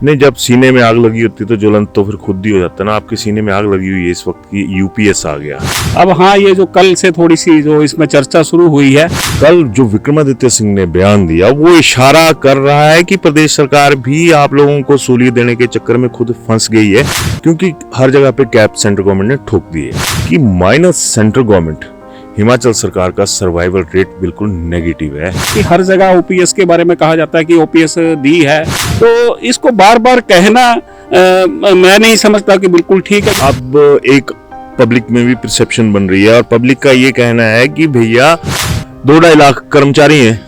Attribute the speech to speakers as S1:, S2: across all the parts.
S1: नहीं, जब सीने में आग लगी होती तो ज्वलंत तो फिर खुद ही हो जाता ना। आपके सीने में आग लगी हुई है इस वक्त की, यूपीएस आ गया।
S2: अब हाँ, ये जो कल से थोड़ी सी जो इसमें चर्चा शुरू हुई है,
S1: कल जो विक्रमादित्य सिंह ने बयान दिया वो इशारा कर रहा है कि प्रदेश सरकार भी आप लोगों को सहूलियत देने के चक्कर में खुद फंस गई है, क्योंकि हर जगह पे कैप सेंट्रल गवर्नमेंट ने ठोक दी है कि माइनस सेंट्रल गवर्नमेंट। हिमाचल सरकार का सर्वाइवल रेट बिल्कुल नेगेटिव है
S2: कि हर जगह ओपीएस के बारे में कहा जाता है कि ओपीएस दी है, तो इसको बार बार कहना मैं नहीं समझता कि बिल्कुल ठीक है।
S1: अब एक पब्लिक में भी परसेप्शन बन रही है और पब्लिक का ये कहना है कि भैया 2-2.5 लाख कर्मचारी हैं,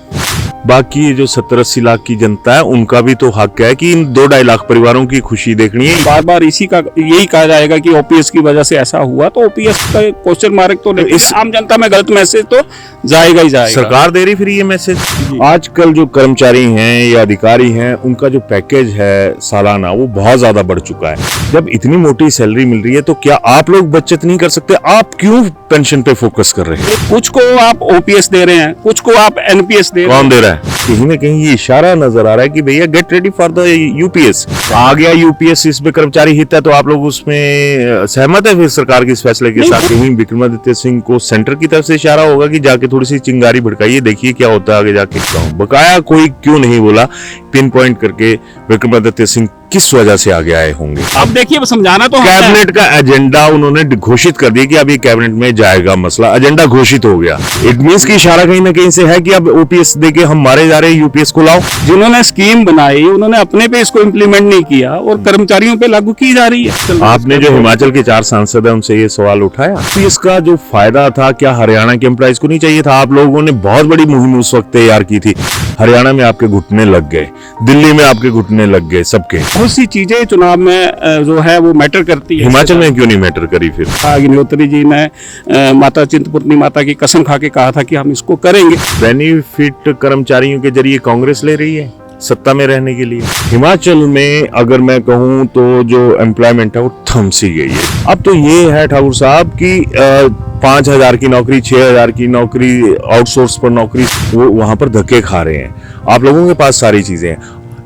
S1: बाकी जो 70-80 लाख की जनता है उनका भी तो हक है कि इन 2-2.5 लाख परिवारों की खुशी देखनी है।
S2: बार बार इसी का यही कहा जाएगा कि ओपीएस की वजह से ऐसा हुआ, तो ओपीएस का क्वेश्चन मार्क तो इस आम जनता में गलत मैसेज तो जाएगा ही जाएगा।
S1: सरकार दे रही फिर ये मैसेज। आजकल जो कर्मचारी हैं या अधिकारी हैं उनका जो पैकेज है सालाना वो बहुत ज्यादा बढ़ चुका है। जब इतनी मोटी सैलरी मिल रही है तो क्या आप लोग बचत नहीं कर सकते? आप क्यों पेंशन पे फोकस कर रहे हैं?
S2: कुछ को आप ओपीएस दे रहे हैं, कुछ को आप एनपीएस दे रहे हैं।
S1: कौन दे रहा है? कहीं ना कहीं ये इशारा नजर आ रहा है कि भैया get ready for the UPS. आ गया यूपीएस, इसमें कर्मचारी हित है, तो आप लोग उसमें सहमत है फिर सरकार के इस फैसले के साथ? कहीं विक्रमादित्य सिंह को सेंटर की तरफ से इशारा होगा कि जाके थोड़ी सी चिंगारी भड़काइए, देखिए क्या होता है आगे जाके। बकाया कोई क्यों नहीं बोला पिन पॉइंट करके विक्रमादित्य सिंह किस वजह से आगे आए होंगे?
S2: अब देखिए, समझाना तो
S1: कैबिनेट का एजेंडा उन्होंने घोषित कर दिया कि अब ये कैबिनेट में जाएगा मसला, एजेंडा घोषित हो गया। इट मींस की इशारा कहीं ना कहीं से है कि अब ओपीएस देके हम मारे जा रहे हैं, यूपीएस को लाओ।
S2: जिन्होंने स्कीम बनाई उन्होंने अपने पे इसको इम्प्लीमेंट नहीं किया और कर्मचारियों पे लागू की जा रही है।
S1: आपने जो हिमाचल के 4 सांसद है उनसे ये सवाल उठाया, इसका जो फायदा था क्या हरियाणा के एम्प्लॉइज को नहीं चाहिए था? आप लोगों ने बहुत बड़ी मुहिम उस वक्त तैयार की थी। हरियाणा में आपके घुटने लग गए, दिल्ली में आपके घुटने लग गए, सबके।
S2: बहुत सी चीजें चुनाव में जो है वो मैटर करती है।
S1: हिमाचल में क्यों नहीं मैटर करी फिर?
S2: अग्निहोत्री जी ने माता चिंतपूर्णी माता की कसम खा के कहा था कि हम इसको करेंगे।
S1: बेनिफिट कर्मचारियों के जरिए कांग्रेस ले रही है सत्ता में रहने के लिए। हिमाचल में अगर मैं कहूं तो जो एम्प्लॉयमेंट है वो थम सी गई है। अब तो ये है ठाकुर साहब कि 5,000 की नौकरी, 6,000 की नौकरी, आउटसोर्स पर नौकरी, वो वहां पर धक्के खा रहे हैं। आप लोगों के पास सारी चीजें हैं,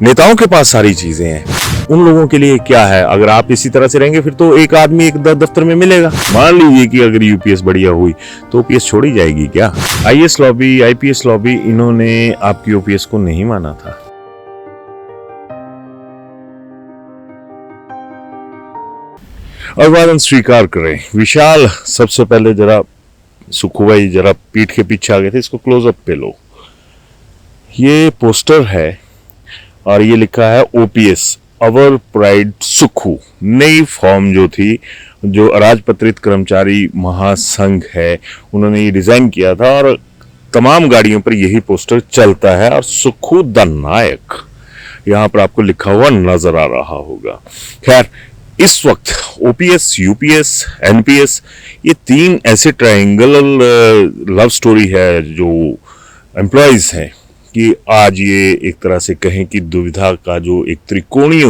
S1: नेताओं के पास सारी चीजें हैं, उन लोगों के लिए क्या है? अगर आप इसी तरह से रहेंगे फिर तो एक आदमी एक दफ्तर में मिलेगा। मान लीजिए कि अगर यूपीएस बढ़िया हुई तो ओपीएस छोड़ी जाएगी क्या? आईएएस लॉबी, आईपीएस लॉबी, इन्होंने आपकी ओपीएस को नहीं माना था। अभिवादन स्वीकार करें। विशाल, सबसे पहले जरा सुखू भाई जरा पीठ के पीछे आ गए थे, इसको क्लोजअप पे लो। ये पोस्टर है और ये लिखा है ओपीएस अवर प्राइड सुखू। नई फॉर्म जो थी, जो अराजपत्रित कर्मचारी महासंघ है, उन्होंने ये डिजाइन किया था और तमाम गाड़ियों पर यही पोस्टर चलता है और सुखू द नायक यहाँ पर आपको लिखा हुआ नजर आ रहा होगा। खैर, इस वक्त ओपीएस, यूपीएस, एनपीएस, ये 3 ऐसे ट्रायंगल लव स्टोरी है जो एम्प्लॉयज हैं कि आज ये एक तरह से कहें कि दुविधा का जो एक त्रिकोणीय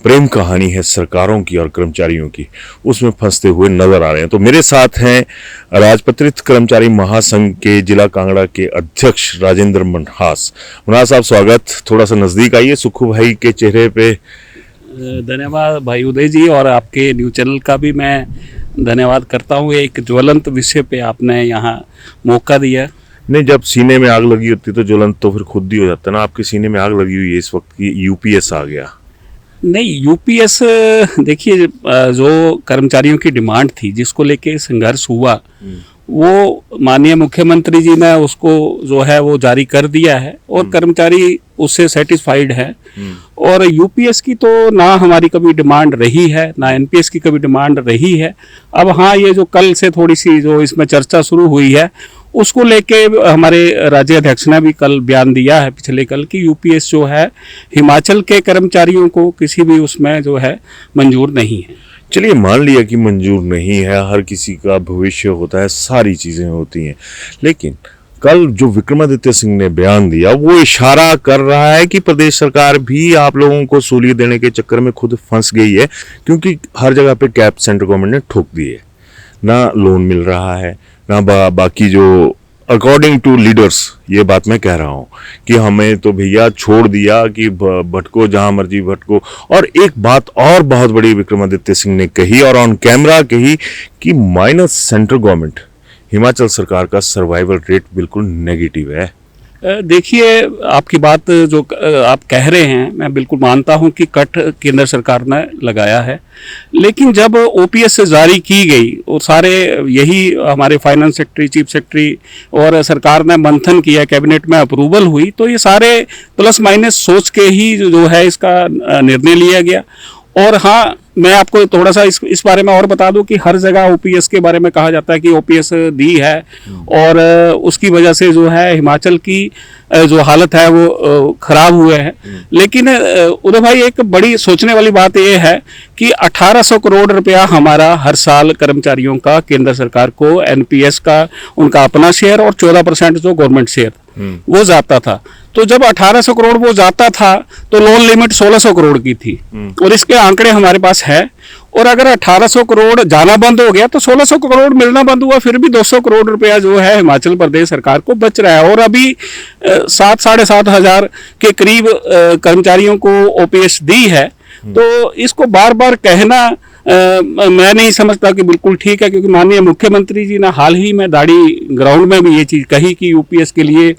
S1: प्रेम कहानी है सरकारों की और कर्मचारियों की, उसमें फंसते हुए नजर आ रहे हैं। तो मेरे साथ हैं राजपत्रित कर्मचारी महासंघ के जिला कांगड़ा के अध्यक्ष राजेंद्र मनहास। मनहास साहब, स्वागत। थोड़ा सा नजदीक आइए, सुखू भाई के चेहरे पे।
S2: धन्यवाद भाई उदय जी, और आपके न्यूज चैनल का भी मैं धन्यवाद करता हूँ। एक ज्वलंत विषय पे आपने यहाँ मौका दिया।
S1: नहीं, जब सीने में आग लगी होती तो ज्वलंत तो फिर खुद ही हो जाता ना। आपके सीने में आग लगी हुई है इस वक्त की, यूपीएस आ गया।
S2: नहीं, यूपीएस देखिए, जो कर्मचारियों की डिमांड थी जिसको लेके संघर्ष हुआ, वो माननीय मुख्यमंत्री जी ने उसको जो है वो जारी कर दिया है और कर्मचारी उससे सेटिस्फाइड है। और यूपीएस की तो ना हमारी कभी डिमांड रही है, ना एनपीएस की कभी डिमांड रही है। अब हाँ, ये जो कल से थोड़ी सी जो इसमें चर्चा शुरू हुई है, उसको लेके हमारे राज्य अध्यक्ष ने भी कल बयान दिया है पिछले कल कि यूपीएस जो है हिमाचल के कर्मचारियों को किसी भी उसमें जो है मंजूर नहीं है।
S1: चलिए, मान लिया कि मंजूर नहीं है, हर किसी का भविष्य होता है, सारी चीजें होती हैं, लेकिन कल जो विक्रमादित्य सिंह ने बयान दिया वो इशारा कर रहा है कि प्रदेश सरकार भी आप लोगों को सहूलियत देने के चक्कर में खुद फंस गई है, क्योंकि हर जगह पे कैप सेंट्रल गवर्नमेंट ने ठोक दी है। ना लोन मिल रहा है, ना बाकी जो अकॉर्डिंग टू लीडर्स ये बात मैं कह रहा हूं कि हमें तो भैया छोड़ दिया कि भटको जहां मर्जी भटको। और एक बात और बहुत बड़ी विक्रमादित्य सिंह ने कही और ऑन कैमरा कही कि माइनस सेंट्रल गवर्नमेंट, हिमाचल सरकार का सर्वाइवल रेट बिल्कुल नेगेटिव है।
S2: देखिए, आपकी बात जो आप कह रहे हैं मैं बिल्कुल मानता हूं कि कट केंद्र सरकार ने लगाया है, लेकिन जब ओपीएस जारी की गई और सारे यही हमारे फाइनेंस सेक्रेटरी, चीफ सेक्रेटरी और सरकार ने मंथन किया, कैबिनेट में अप्रूवल हुई, तो ये सारे प्लस माइनस सोच के ही जो है इसका निर्णय लिया गया। और हाँ, मैं आपको थोड़ा सा इस बारे में और बता दूं कि हर जगह ओपीएस के बारे में कहा जाता है कि ओपीएस दी है और उसकी वजह से जो है हिमाचल की जो हालत है वो खराब हुए है। लेकिन उदय भाई, एक बड़ी सोचने वाली बात यह है कि 1800 करोड़ रुपया हमारा हर साल कर्मचारियों का केंद्र सरकार को एनपीएस का उनका अपना शेयर और 14% जो गवर्नमेंट शेयर वो जाता था। तो जब 1800 करोड़ वो जाता था तो लोन लिमिट 1600 करोड़ की थी और इसके आंकड़े हमारे पास है। और अगर 1800 करोड़ जाना बंद हो गया तो 1600 करोड़ मिलना बंद हुआ, फिर भी 200 करोड़ रुपया जो है हिमाचल प्रदेश सरकार को बच रहा है। और अभी 7-7.5 हजार के करीब कर्मचारियों को ओपीएस दी है। तो इसको बार बार कहना मैं नहीं समझता कि बिल्कुल ठीक है, क्योंकि माननीय मुख्यमंत्री जी ने हाल ही में दाड़ी ग्राउंड में भी ये चीज कही कि यूपीएस के लिए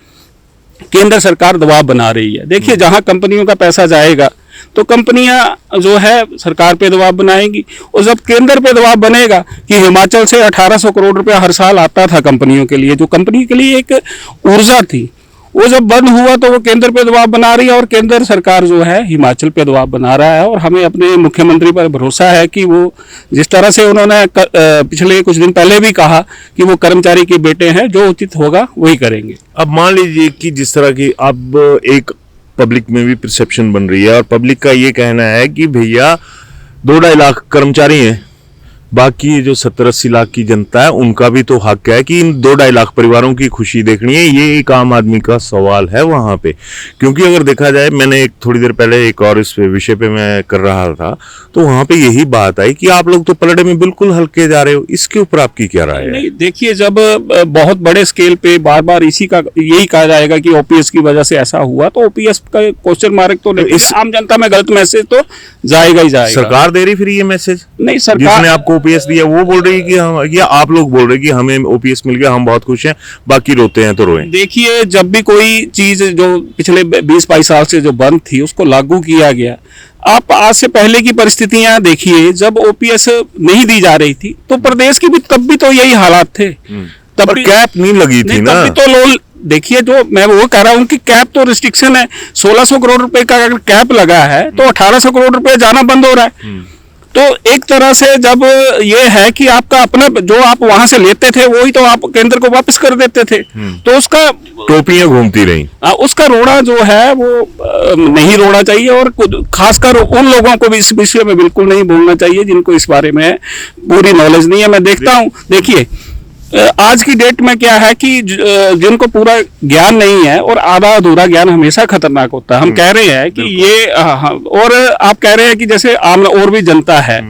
S2: केंद्र सरकार दबाव बना रही है। देखिए, जहां कंपनियों का पैसा जाएगा तो कंपनियां जो है सरकार पे दबाव बनाएंगी, और जब केंद्र पे दबाव बनेगा कि हिमाचल से 1800 करोड़ रुपया हर साल आता था कंपनियों के लिए, जो कंपनी के लिए एक ऊर्जा थी, वो जब बंद हुआ तो वो केंद्र पे दबाव बना रही है और केंद्र सरकार जो है हिमाचल पे दबाव बना रहा है। और हमें अपने मुख्यमंत्री पर भरोसा है कि वो जिस तरह से उन्होंने पिछले कुछ दिन पहले भी कहा कि वो कर्मचारी के बेटे हैं, जो उचित होगा वही करेंगे।
S1: अब मान लीजिए कि जिस तरह की अब एक पब्लिक में भी परसेप्शन बन रही है और पब्लिक का ये कहना है कि भैया 2-2.5 लाख कर्मचारी हैं, बाकी जो 70-80 लाख की जनता है उनका भी तो हक है कि इन 2-2.5 लाख परिवारों की खुशी देखनी है। ये एक आम आदमी का सवाल है वहां पे। क्योंकि अगर देखा जाए, मैंने एक थोड़ी देर पहले एक और इस विषय पे मैं कर रहा था, तो वहां पे यही बात आई कि आप लोग तो पलड़े में बिल्कुल हल्के जा रहे हो। इसके ऊपर आपकी क्या राय है?
S2: नहीं, देखिए, जब बहुत बड़े स्केल पे बार बार यही कहा जाएगा कि ओपीएस की वजह से ऐसा हुआ, तो ओपीएस का क्वेश्चन मार्क तो इस आम जनता में गलत मैसेज तो जाएगा ही जाएगा।
S1: सरकार दे रही फिर ये मैसेज?
S2: नहीं, सरकार
S1: जिसने आपको ओपीएस दिया वो बोल रही है कि हम, या आप लोग बोल रहे हैं कि हमें ओपीएस मिल गया, हम बहुत खुश हैं, बाकी रोते हैं तो रोएं?
S2: देखिए, जब भी कोई चीज जो पिछले 20-22 साल से जो बंद थी उसको लागू किया गया, आप आज से पहले की परिस्थितियां देखिए, जब ओपीएस नहीं दी जा रही थी तो प्रदेश की भी तब भी तो यही हालात थे।
S1: तब भी कैप नहीं लगी थी ना।
S2: तब भी तो लोन, देखिए, जो मैं वो कह रहा हूँ कि कैप तो रिस्ट्रिक्शन है। 1600 करोड़ रुपए का अगर कैप लगा है तो 1800 करोड़ रुपए जाना बंद हो रहा है। तो एक तरह से जब ये है कि आपका अपना जो आप वहां से लेते थे वही तो आप केंद्र को वापस कर देते थे, तो उसका
S1: टोपियां घूमती रही।
S2: उसका रोड़ा जो है वो नहीं रोड़ा चाहिए। और खासकर उन लोगों को भी इस विषय में बिल्कुल नहीं बोलना चाहिए जिनको इस बारे में पूरी नॉलेज नहीं है। मैं देखता हूँ, देखिए, आज की डेट में क्या है कि जिनको पूरा ज्ञान नहीं है, और आधा अधूरा ज्ञान हमेशा खतरनाक होता है। हम कह रहे हैं कि ये और आप कह रहे हैं कि जैसे आम और भी जनता है।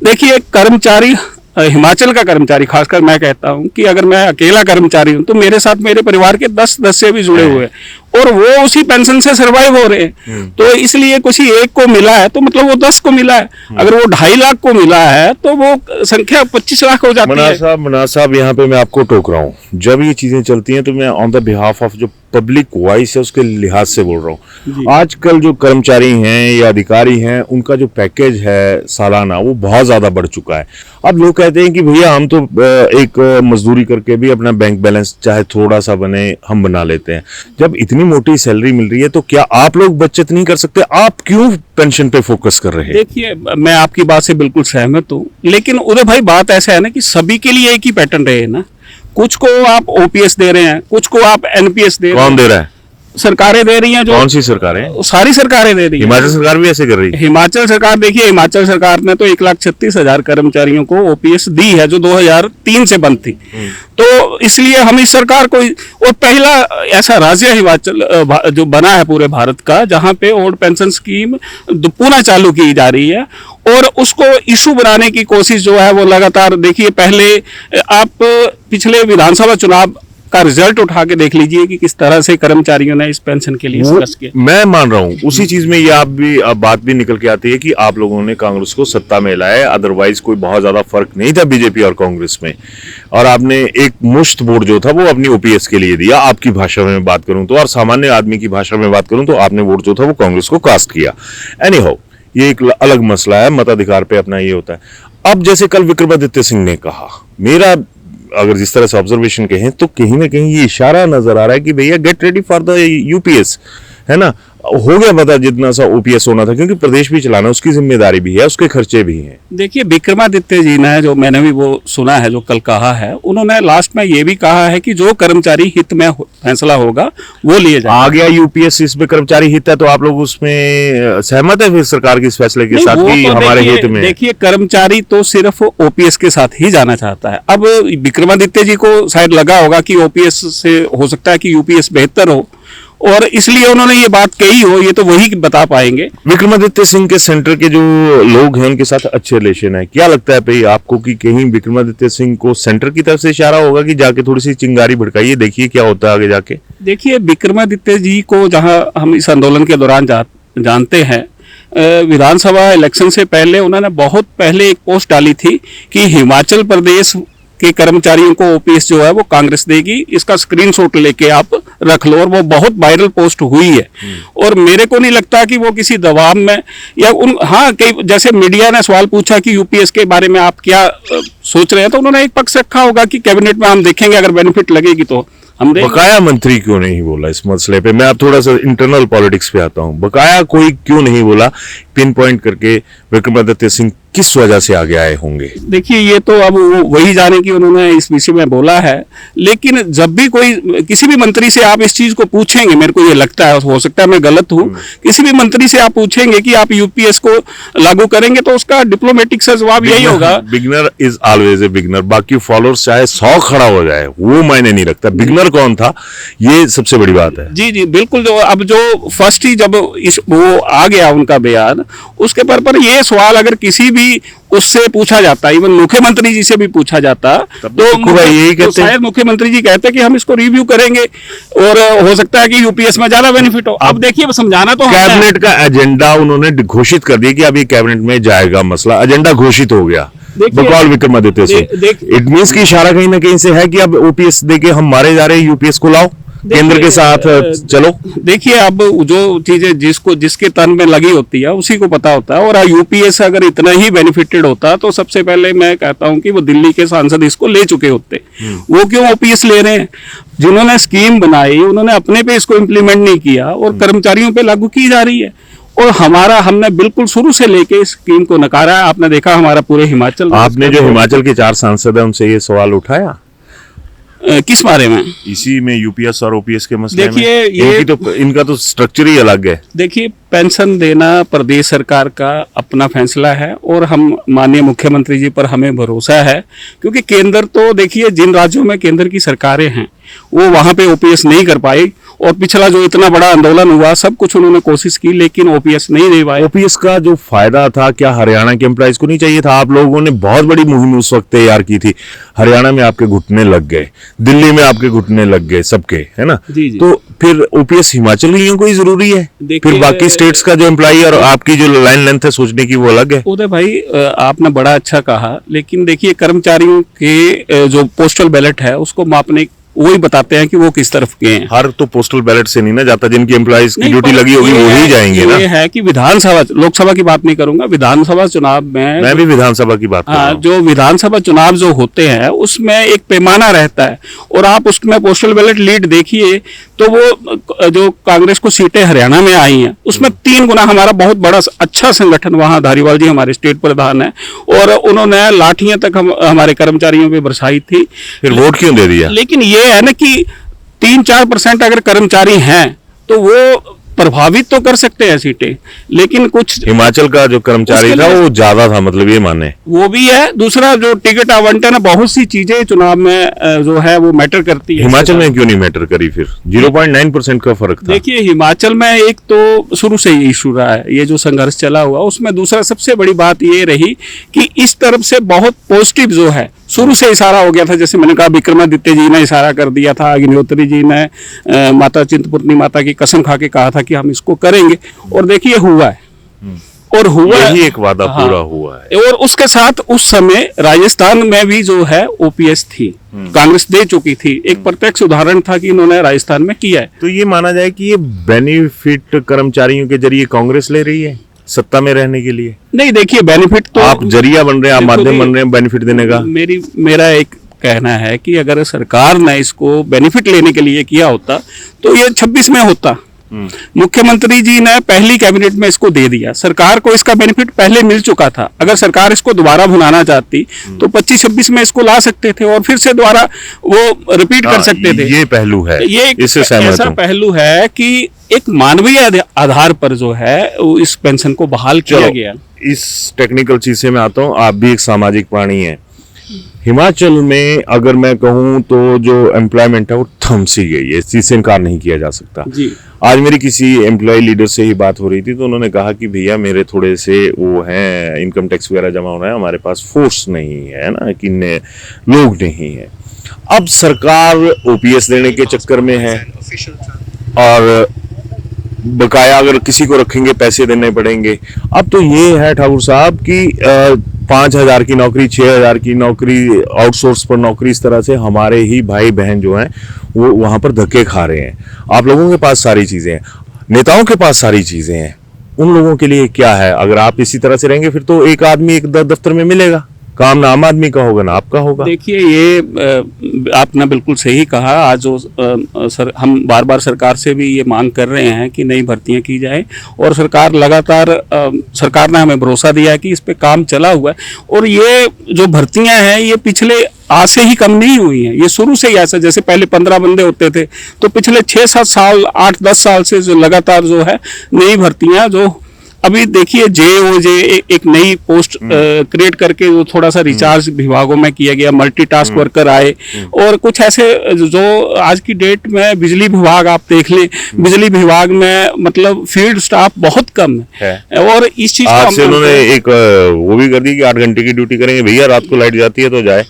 S2: देखिए, कर्मचारी, हिमाचल का कर्मचारी, खासकर मैं कहता हूं कि अगर मैं अकेला कर्मचारी हूं तो मेरे साथ मेरे परिवार के 10 सदस्य भी जुड़े हुए हैं और वो उसी पेंशन से सरवाइव हो रहे हैं। तो इसलिए कुछ ही एक को मिला है तो मतलब वो 10 को मिला है। अगर वो 2.5 लाख को मिला है तो वो संख्या 25 लाख हो जाती है।
S1: मनाज साहब, यहाँ पे मैं आपको टोक रहा हूँ। जब ये चीजें चलती हैं तो मैं ऑन द बिहाफ ऑफ जो पब्लिक वॉइस है उसके लिहाज से बोल रहा हूँ। आजकल जो कर्मचारी हैं या अधिकारी हैं उनका जो पैकेज है सालाना वो बहुत ज्यादा बढ़ चुका है। अब लोग कहते हैं कि भैया हम तो एक मजदूरी करके भी अपना बैंक बैलेंस चाहे थोड़ा सा बने हम बना लेते हैं। जब इतनी मोटी सैलरी मिल रही है तो क्या आप लोग बचत नहीं कर सकते? आप क्यों पेंशन पे फोकस कर रहे हैं?
S2: देखिए, मैं आपकी बात से बिल्कुल सहमत हूँ, लेकिन उदय भाई बात ऐसा है ना कि सभी के लिए एक ही पैटर्न रहे ना। कुछ को आप ओपीएस दे रहे हैं, कुछ को आप एनपीएस दे रहे हैं।
S1: कौन दे रहा है?
S2: सरकारें दे रही हैं। जो
S1: कौन सी सरकारें?
S2: सारी सरकारें दे रही हैं।
S1: हिमाचल सरकार भी ऐसे कर रही है?
S2: हिमाचल सरकार, देखिए, हिमाचल सरकार ने तो 1,36,000 कर्मचारियों को ओपीएस दी है जो 2003 से बंद थी। तो इसलिए हम इस सरकार को, और पहला ऐसा राज्य हिमाचल जो बना है पूरे भारत का जहां पे ओल्ड पेंशन स्कीम पुनः चालू की जा रही है, और उसको इशू बनाने की कोशिश जो है वो लगातार, देखिए, पहले आप पिछले विधानसभा चुनाव का रिजल्ट उठा के देख लीजिए कि किस तरह से कर्मचारियों ने इस पेंशन के लिए संघर्ष किया।
S1: मैं मान रहा हूँ उसी चीज में ये अब बात भी निकल के आती है कि आप लोगों ने कांग्रेस को सत्ता में लाया, अदरवाइज कोई बहुत ज्यादा फर्क नहीं था बीजेपी और कांग्रेस में, और आपने एक मुश्त वोट जो था वो अपनी ओपीएस के लिए दिया। आपकी भाषा में बात करूं तो, और सामान्य आदमी की भाषा में बात करूं तो, आपने वोट जो था वो कांग्रेस को कास्ट किया। एनी हाउ, ये एक अलग मसला है, मताधिकार पे अपना ये होता है। अब जैसे कल विक्रमादित्य सिंह ने कहा, मेरा अगर जिस तरह से ऑब्जर्वेशन कहें तो कहीं ना कहीं ये इशारा नजर आ रहा है कि भैया get ready for the UPS, है ना, हो गया पता जितना सा ओपीएस होना था, क्योंकि प्रदेश भी चलाना उसकी जिम्मेदारी भी है, उसके खर्चे भी हैं।
S2: देखिए विक्रमादित्य जी ने, जो मैंने भी वो सुना है जो कल कहा है, उन्होंने लास्ट में ये भी कहा है कि जो कर्मचारी हित में फैसला होगा वो लिए जाए।
S1: आ गया यूपीएस, इसमें कर्मचारी हित है, तो आप लोग उसमें सहमत है फिर सरकार के इस फैसले के साथ कि
S2: तो
S1: हमारे हित में?
S2: देखिए कर्मचारी तो सिर्फ ओपीएस के साथ ही जाना चाहता है। अब विक्रमादित्य जी को शायद लगा होगा कि ओपीएस से हो सकता है कि यूपीएस बेहतर हो, और इसलिए उन्होंने ये बात कही हो, ये तो वही बता पाएंगे।
S1: विक्रमादित्य सिंह के सेंटर के जो लोग हैं उनके साथ अच्छे रिलेशन है, क्या लगता है भाई आपको कि कहीं विक्रमादित्य सिंह को सेंटर की तरफ से इशारा होगा कि जाके थोड़ी सी चिंगारी भड़काइए, देखिए क्या होता है आगे जाके?
S2: देखिए विक्रमादित्य जी को जहां हम इस आंदोलन के दौरान जानते हैं, विधानसभा इलेक्शन से पहले उन्होंने बहुत पहले एक पोस्ट डाली थी कि हिमाचल प्रदेश के कर्मचारियों को ओपीएस जो है वो कांग्रेस देगी, इसका स्क्रीनशॉट लेके आप रख लो, और वो बहुत वायरल पोस्ट हुई है। और मेरे को नहीं लगता कि वो किसी दबाव में या हाँ, कई जैसे मीडिया ने सवाल पूछा कि यूपीएस के बारे में आप क्या सोच रहे हैं, तो उन्होंने एक पक्ष रखा होगा कि कैबिनेट में हम देखेंगे, अगर बेनिफिट लगेगी तो हम देंगे।
S1: बकाया मंत्री क्यों नहीं बोला इस मसले पे? मैं अब थोड़ा सा इंटरनल पॉलिटिक्स पे आता हूँ। बकाया कोई क्यों नहीं बोला, पिन पॉइंट करके विक्रमादित्य सिंह किस वजह से आगे आए होंगे?
S2: देखिए ये तो अब वही जाने कि उन्होंने इस विषय में बोला है, लेकिन जब भी कोई किसी भी मंत्री से आप इस चीज को पूछेंगे, मेरे को ये लगता है, हो सकता है मैं गलत हूँ, किसी भी मंत्री से आप पूछेंगे कि आप यूपीएस को लागू करेंगे तो उसका डिप्लोमेटिक सा जवाब यही होगा,
S1: beginner is always a beginner. बाकी फॉलोअर्स चाहे 100 खड़ा हो जाए वो मायने नहीं रखता, बिगनर कौन था ये सबसे बड़ी बात है।
S2: जी जी बिल्कुल। जो अब जो फर्स्ट ही जब वो आ गया उनका बयान, उसके पर ये सवाल अगर किसी भी उससे पूछा जाता, इवन मुख्यमंत्री जी से भी पूछा जाता, तो शायद मुख्यमंत्री जी कहते कि हम इसको रिव्यू करेंगे और हो सकता है कि यूपीएस में ज्यादा बेनिफिट हो। अब देखिए समझाना तो
S1: कैबिनेट का एजेंडा उन्होंने घोषित कर दिया कि अब ये कैबिनेट में जाएगा मसला, एजेंडा घोषित हो गया बकौल विक्रमादित्य सिंह। इट मींस की इशारा कहीं ना कहीं से है कि अब ओपीएस देके हम मारे जा रहे हैं, यूपीएस को लाओ, केंद्र के साथ चलो।
S2: देखिए अब जो चीजें जिसके तन में लगी होती है उसी को पता होता है, और यूपीएस अगर इतना ही बेनिफिटेड होता तो सबसे पहले मैं कहता हूं कि वो दिल्ली के सांसद इसको ले चुके होते। वो क्यों ओपीएस ले रहे हैं? जिन्होंने स्कीम बनाई उन्होंने अपने पे इसको इम्प्लीमेंट नहीं किया और कर्मचारियों पे लागू की जा रही है, और हमने बिल्कुल शुरू से लेके इस स्कीम को नकारा है। आपने देखा हमारा पूरे हिमाचल,
S1: आपने जो हिमाचल के 4 सांसद हैं उनसे ये सवाल उठाया
S2: किस बारे में?
S1: इसी में यूपीएस और ओपीएस के मसले में।
S2: देखिए ये
S1: इनका तो स्ट्रक्चर ही अलग है।
S2: देखिए पेंशन देना प्रदेश सरकार का अपना फैसला है, और हम माननीय मुख्यमंत्री जी पर हमें भरोसा है, क्योंकि केंद्र तो देखिए जिन राज्यों में केंद्र की सरकारें हैं वो वहां पे ओपीएस नहीं कर पाई, और पिछला जो इतना बड़ा आंदोलन हुआ सब कुछ उन्होंने कोशिश की लेकिन ओपीएस नहीं दे पाए।
S1: ओपीएस का जो फायदा था क्या हरियाणा के एम्प्लॉइज को नहीं चाहिए था? आप लोगों ने बहुत बड़ी मुहिम उस वक्त तैयार की थी, हरियाणा में आपके घुटने लग गए, दिल्ली में आपके घुटने लग गए, सबके, है ना?
S2: जी जी।
S1: तो फिर ओपीएस हिमाचलियों को ही जरूरी है, फिर बाकी स्टेट्स का जो एम्प्लॉई और आपकी जो लाइन लेंथ है सोचने की वो अलग है।
S2: उदय भाई आपने बड़ा अच्छा कहा, लेकिन देखिए कर्मचारियों के जो पोस्टल बैलेट है उसको मापने वही बताते हैं कि वो किस तरफ के हैं।
S1: हर तो पोस्टल बैलेट से नहीं ना जाता, जिनकी एम्प्लॉइज की ड्यूटी लगी होगी वो ही जाएंगे ना।
S2: ये है कि विधानसभा, लोकसभा की बात नहीं करूंगा, विधानसभा चुनाव में,
S1: मैं भी विधानसभा की बात कर रहा हूं।
S2: जो विधानसभा चुनाव जो होते हैं उसमें एक पैमाना रहता है, और आप उसमें पोस्टल बैलेट लीड देखिए तो वो जो कांग्रेस को सीटें हरियाणा में आई हैं उसमें 3 गुना हमारा बहुत बड़ा अच्छा संगठन, वहां धारीवाल जी हमारे स्टेट प्रधान है, और उन्होंने लाठियां तक हमारे कर्मचारियों पे बरसाई थी।
S1: फिर वोट क्यों दे दिया?
S2: लेकिन ये है ना कि 3-4% अगर कर्मचारी हैं तो वो प्रभावित तो कर सकते हैं सीटें, लेकिन कुछ
S1: हिमाचल का जो कर्मचारी था वो ज्यादा था, मतलब ये माने
S2: वो भी है। दूसरा जो टिकट आवंटन है, बहुत सी चीजें चुनाव में जो है वो मैटर करती है।
S1: हिमाचल में क्यों नहीं मैटर करी? फिर 0.9% का फर्क था।
S2: देखिए हिमाचल में एक तो शुरू से ही इशू रहा है, ये जो संघर्ष चला हुआ उसमें। दूसरा सबसे बड़ी बात ये रही कि इस तरफ से बहुत पॉजिटिव जो है शुरू से इशारा हो गया था, जैसे मैंने कहा विक्रमादित्य जी ने इशारा कर दिया था, अग्निहोत्री जी ने माता चिंतपूर्णी माता की कसम खा के कहा था कि हम इसको करेंगे, और देखिए हुआ है, और हुआ
S1: यही एक वादा
S2: हाँ,
S1: पूरा हुआ है।
S2: और उसके साथ उस समय राजस्थान में भी जो है ओपीएस थी, कांग्रेस दे चुकी थी, एक प्रत्यक्ष उदाहरण था कि इन्होंने राजस्थान में किया है।
S1: तो ये माना जाए कि ये बेनिफिट कर्मचारियों के जरिए कांग्रेस ले रही है सत्ता में रहने के लिए।
S2: नहीं देखिए, बेनिफिट तो
S1: आप जरिया बन रहे हैं, आप
S2: देखो
S1: माध्यम
S2: जी,
S1: बन रहे हैं बेनिफिट देने का।
S2: मेरा एक कहना है कि अगर सरकार ने इसको बेनिफिट लेने के लिए किया होता तो ये 26 में होता। मुख्यमंत्री जी ने पहली कैबिनेट में इसको दे दिया, सरकार को इसका बेनिफिट पहले मिल चुका था। अगर सरकार इसको दोबारा भुनाना चाहती तो 25-26 में इसको ला सकते थे और फिर से दोबारा वो रिपीट कर सकते थे।
S1: ये पहलू है,
S2: ये
S1: इससे सहमत
S2: ऐसा
S1: हूं।
S2: पहलू है कि एक मानवीय आधार पर जो है वो इस पेंशन को बहाल किया
S1: चलो,
S2: गया।
S1: इस टेक्निकल चीज से मैं आता हूँ। आप भी एक सामाजिक प्राणी हैं। हिमाचल में अगर मैं कहूँ तो जो एम्प्लॉयमेंट है वो थम सी गई है, इस चीज से इनकार नहीं किया जा सकता।
S2: जी।
S1: आज मेरी किसी एम्प्लॉय लीडर से ही बात हो रही थी, तो उन्होंने कहा कि भैया मेरे थोड़े से वो हैं, इनकम टैक्स वगैरह जमा होना है, हमारे पास फोर्स नहीं है ना, कि लोग नहीं है। अब सरकार ओपीएस देने के चक्कर में है और बकाया अगर किसी को रखेंगे पैसे देने पड़ेंगे। अब तो ये है ठाकुर साहब कि 5,000 की नौकरी, 6,000 की नौकरी, आउटसोर्स पर नौकरी, इस तरह से हमारे ही भाई बहन जो हैं वो वहां पर धक्के खा रहे हैं। आप लोगों के पास सारी चीजें हैं, नेताओं के पास सारी चीजें हैं, उन लोगों के लिए क्या है? अगर आप इसी तरह से रहेंगे फिर तो एक आदमी एक दफ्तर में मिलेगा, काम ना आम आदमी का होगा ना आपका होगा।
S2: देखिए, ये आपने बिल्कुल सही कहा। आज हम बार बार सरकार से भी ये मांग कर रहे हैं कि नई भर्तियां की जाए, और सरकार लगातार सरकार ने हमें भरोसा दिया है कि इस पे काम चला हुआ है। और ये जो भर्तियां हैं ये पिछले आज से ही कम नहीं हुई हैं, ये शुरू से ही ऐसा, जैसे पहले 15 बंदे होते थे, तो पिछले 6-7 साल, 8-10 साल से जो लगातार जो है नई भर्तियां, जो अभी देखिए जेओजे एक नई पोस्ट क्रिएट करके जो थोड़ा सा रिचार्ज विभागों में किया गया, मल्टीटास्क वर्कर आए, और कुछ ऐसे जो आज की डेट में बिजली विभाग आप देख लें, बिजली विभाग में मतलब फील्ड स्टाफ बहुत कम है। और इस चीज
S1: आज से उन्होंने एक वो भी कर दी कि 8 घंटे की ड्यूटी करेंगे भैया, रात को लाइट जाती है तो जाए।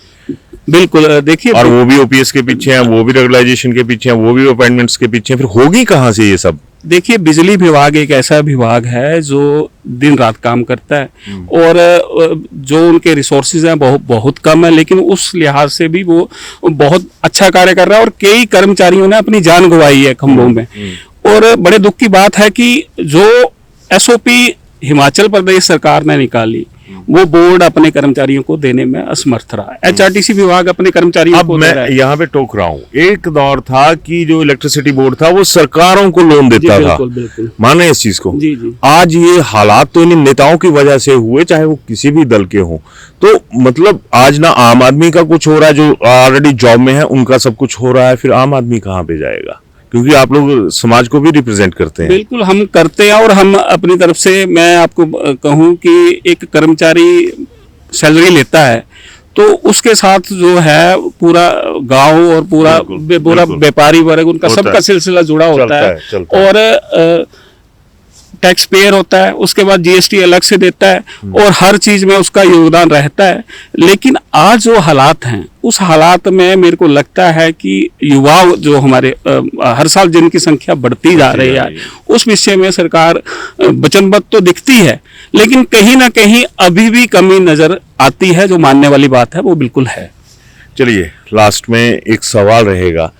S2: बिल्कुल, देखिए,
S1: और वो भी ओपीएस के पीछे हैं, वो भी रेगुलाइजेशन के पीछे हैं, वो भी अपॉइंटमेंट्स के पीछे हैं, फिर होगी कहाँ से ये सब?
S2: देखिए, बिजली विभाग एक ऐसा विभाग है जो दिन रात काम करता है, और जो उनके रिसोर्सेज हैं बहुत कम है, लेकिन उस लिहाज से भी वो बहुत अच्छा कार्य कर रहा है, और कई कर्मचारियों ने अपनी जान गंवाई है खंभों में। और बड़े दुख की बात है कि जो एसओपी हिमाचल प्रदेश सरकार ने निकाली वो बोर्ड अपने कर्मचारियों को देने में असमर्थ रहा। एचआरटीसी विभाग अपने कर्मचारियों को दे रहा है।
S1: मैं यहाँ पे टोक रहा हूँ, एक दौर था कि जो इलेक्ट्रिसिटी बोर्ड था वो सरकारों को लोन देता था,
S2: बिल्कुल
S1: माने इस चीज को।
S2: जी जी।
S1: आज ये हालात तो इन नेताओं की वजह से हुए, चाहे वो किसी भी दल के हों। तो मतलब आज ना आम आदमी का कुछ हो रहा है, जो ऑलरेडी जॉब में है उनका सब कुछ हो रहा है, फिर आम आदमी कहाँ पे जाएगा? क्योंकि आप लोग समाज को भी रिप्रेजेंट करते हैं।
S2: बिल्कुल, हम करते हैं, और हम अपनी तरफ से, मैं आपको कहूं कि एक कर्मचारी सैलरी लेता है तो उसके साथ जो है पूरा गांव और पूरा व्यापारी वर्ग, उनका सबका सिलसिला जुड़ा होता है। और टैक्स पेयर होता है, उसके बाद जीएसटी अलग से देता है, और हर चीज में उसका योगदान रहता है। लेकिन आज जो हालात हैं उस हालात में मेरे को लगता है कि युवा जो हमारे हर साल जिनकी संख्या बढ़ती जा रही है, उस विषय में सरकार वचनबद्ध तो दिखती है, लेकिन कहीं ना कहीं अभी भी कमी नजर आती है। जो मानने वाली बात है वो बिल्कुल है।
S1: चलिए, लास्ट में एक सवाल रहेगा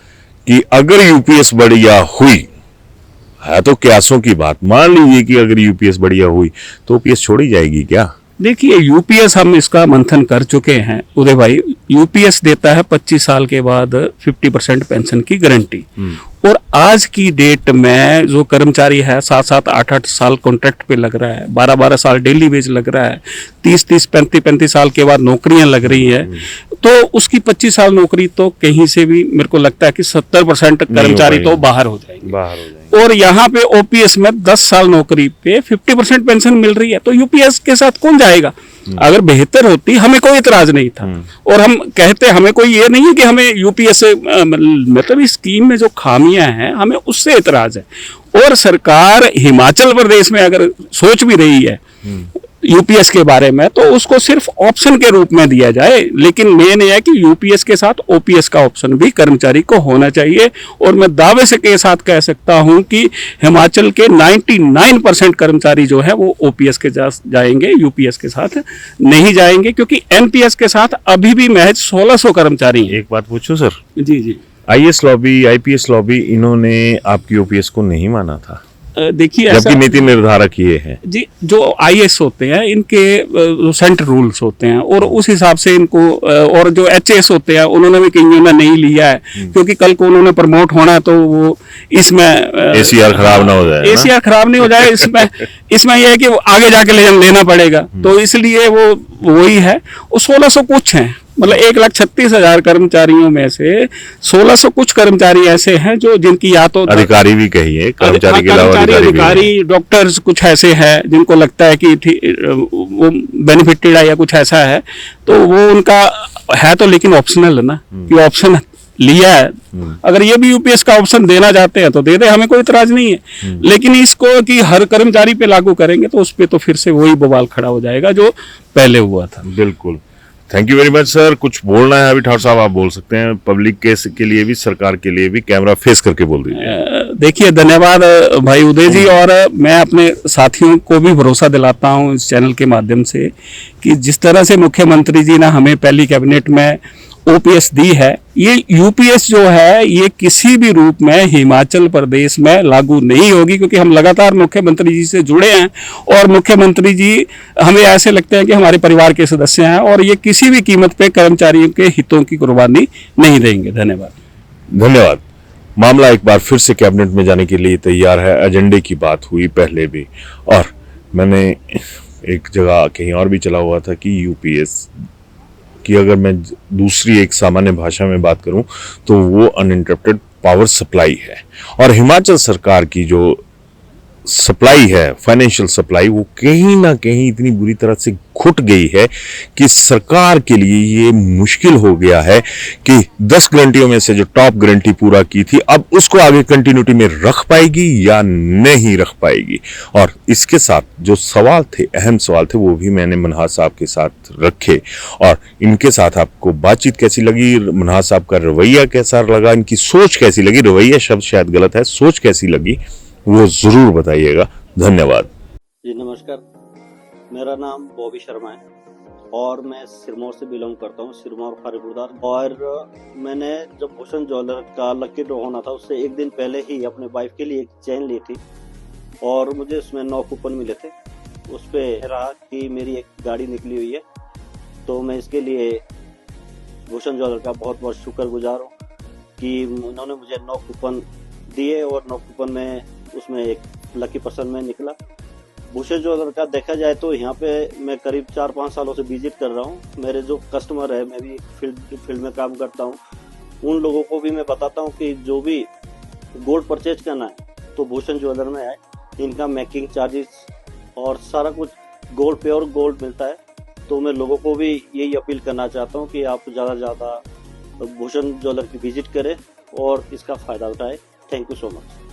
S1: कि अगर यूपीएस बढ़िया हुई है तो क्यासों की बात, मान लीजिए कि अगर यूपीएस बढ़िया हुई तो ओपीएस छोड़ी जाएगी क्या?
S2: देखिए, यूपीएस हम इसका मंथन कर चुके हैं उदय भाई। यूपीएस देता है 25 साल के बाद 50% पेंशन की गारंटी, और आज की डेट में जो कर्मचारी है 7-7, 8-8 साल कॉन्ट्रैक्ट पे लग रहा है, 12-12 साल डेली वेज लग रहा है, 30-30, 35-35 साल के बाद नौकरियां लग रही है, तो उसकी 25 साल नौकरी तो कहीं से भी मेरे को लगता है कि 70% कर्मचारी तो बाहर हो जाएंगे। और यहाँ पे ओपीएस में 10 साल नौकरी पे 50% पेंशन मिल रही है, तो यूपीएस के साथ कौन जाएगा? अगर बेहतर होती हमें कोई इतराज नहीं था, और हम कहते हमें कोई ये नहीं है कि हमें यूपीएस से मतलब इस स्कीम में जो खामियां हैं हमें उससे इतराज है। और सरकार हिमाचल प्रदेश में अगर सोच भी रही है, यूपीएस के बारे में, तो उसको सिर्फ ऑप्शन के रूप में दिया जाए। लेकिन मेन ये है कि यूपीएस के साथ ओपीएस का ऑप्शन भी कर्मचारी को होना चाहिए। और मैं दावे से के साथ कह सकता हूं कि हिमाचल के 99% कर्मचारी जो है वो ओपीएस के जाएंगे, यूपीएस के साथ नहीं जाएंगे, क्योंकि एनपीएस के साथ अभी भी महज 1600 कर्मचारी हैं।
S1: एक बात पूछूं सर,
S2: जी जी,
S1: आईएएस लॉबी, आईपीएस लॉबी, इन्होंने आपकी ओपीएस को नहीं माना था,
S2: देखिए
S1: जबकि नीति निर्धारक ये है।
S2: जी, जो आईएएस होते हैं इनके सेंटर रूल्स होते हैं और उस हिसाब से इनको, और जो एचएएस होते हैं उन्होंने भी कईयों ने नहीं लिया है, क्योंकि कल को उन्होंने प्रमोट होना है तो वो इसमें
S1: एसीआर खराब ना हो जाए,
S2: एसीआर खराब नहीं हो जाए, इसमें यह है कि वो आगे जाके लेना पड़ेगा, तो इसलिए वो वही है। वो 1600 कुछ हैं, मतलब 1,36,000 कर्मचारियों में से 1600 कुछ कर्मचारी ऐसे हैं जो जिनकी या तो
S1: अधिकारी भी कहिए, कर्मचारी के अलावा
S2: अधिकारी, डॉक्टर्स कुछ ऐसे हैं जिनको लगता है कि वो बेनिफिटेड है या कुछ ऐसा है, तो वो उनका है तो, लेकिन ऑप्शनल है ना, कि ऑप्शन लिया है। अगर ये भी यूपीएस का ऑप्शन देना चाहते हैं तो दे दे, हमें कोई इतराज नहीं है। लेकिन इसको कि हर कर्मचारी पे लागू करेंगे तो उस पे तो फिर से वही बवाल खड़ा हो जाएगा जो पहले हुआ था।
S1: बिल्कुल। Thank you very much sir. कुछ बोलना है अभी ठाकुर साहब, आप बोल सकते हैं, पब्लिक के लिए भी, सरकार के लिए भी। कैमरा फेस करके बोल दीजिए।
S2: देखिए, धन्यवाद भाई उदय जी, और मैं अपने साथियों को भी भरोसा दिलाता हूं इस चैनल के माध्यम से कि जिस तरह से मुख्यमंत्री जी ने हमें पहली कैबिनेट में ओपीएस दी है, ये यूपीएस जो है ये किसी भी रूप में हिमाचल प्रदेश में लागू नहीं होगी, क्योंकि हम लगातार मुख्यमंत्री जी से जुड़े हैं और मुख्यमंत्री जी हमें ऐसे लगते हैं कि हमारे परिवार के सदस्य हैं, और ये किसी भी कीमत पे कर्मचारियों के हितों की कुर्बानी नहीं देंगे। धन्यवाद।
S1: धन्यवाद। मामला एक बार फिर से कैबिनेट में जाने के लिए तैयार है। एजेंडे की बात हुई पहले भी, और मैंने एक जगह कहीं और भी चला हुआ था कि यूपीएस कि अगर मैं दूसरी एक सामान्य भाषा में बात करूं तो वो अनइंटरप्टेड पावर सप्लाई है। और हिमाचल सरकार की जो सप्लाई है, फाइनेंशियल सप्लाई, वो कहीं ना कहीं इतनी बुरी तरह से घुट गई है कि सरकार के लिए ये मुश्किल हो गया है कि 10 गारंटियों में से जो टॉप गारंटी पूरा की थी, अब उसको आगे कंटिन्यूटी में रख पाएगी या नहीं रख पाएगी। और इसके साथ जो सवाल थे, अहम सवाल थे, वो भी मैंने मनहास साहब के साथ रखे। और इनके साथ आपको बातचीत कैसी लगी, मनहास साहब का रवैया कैसा लगा, इनकी सोच कैसी लगी, रवैया शब्द शायद गलत है, सोच कैसी लगी, वो जरूर बताइएगा। धन्यवाद
S3: जी। नमस्कार, मेरा नाम बॉबी शर्मा है और मैं सिरमौर से बिलोंग करता हूँ, सिरमौर खारीपुरदार। और मैंने जब भूषण ज्वेलर का लकी ड्रॉ होना था उससे एक दिन पहले ही अपने वाइफ के लिए एक चेन ली थी और मुझे उसमें 9 कूपन मिले थे। उस पर रहा कि मेरी एक गाड़ी निकली हुई है, तो मैं इसके लिए भूषण ज्वेलर का बहुत बहुत शुक्रगुजार हूँ कि उन्होंने मुझे 9 कूपन दिए और 9 कूपन में उसमें एक लकी पर्सन में निकला। भूषण ज्वेलर का देखा जाए तो यहाँ पे मैं करीब 4-5 सालों से विजिट कर रहा हूँ। मेरे जो कस्टमर है, मैं भी फील्ड में काम करता हूँ, उन लोगों को भी मैं बताता हूँ कि जो भी गोल्ड परचेज करना है तो भूषण ज्वेलर में आए। इनका मेकिंग चार्जेस और सारा कुछ गोल्ड, प्योर गोल्ड मिलता है। तो मैं लोगों को भी यही अपील करना चाहता हूँ कि आप ज़्यादा से ज़्यादा भूषण ज्वेलर की विजिट करें और इसका फ़ायदा उठाएं। Thank you so much.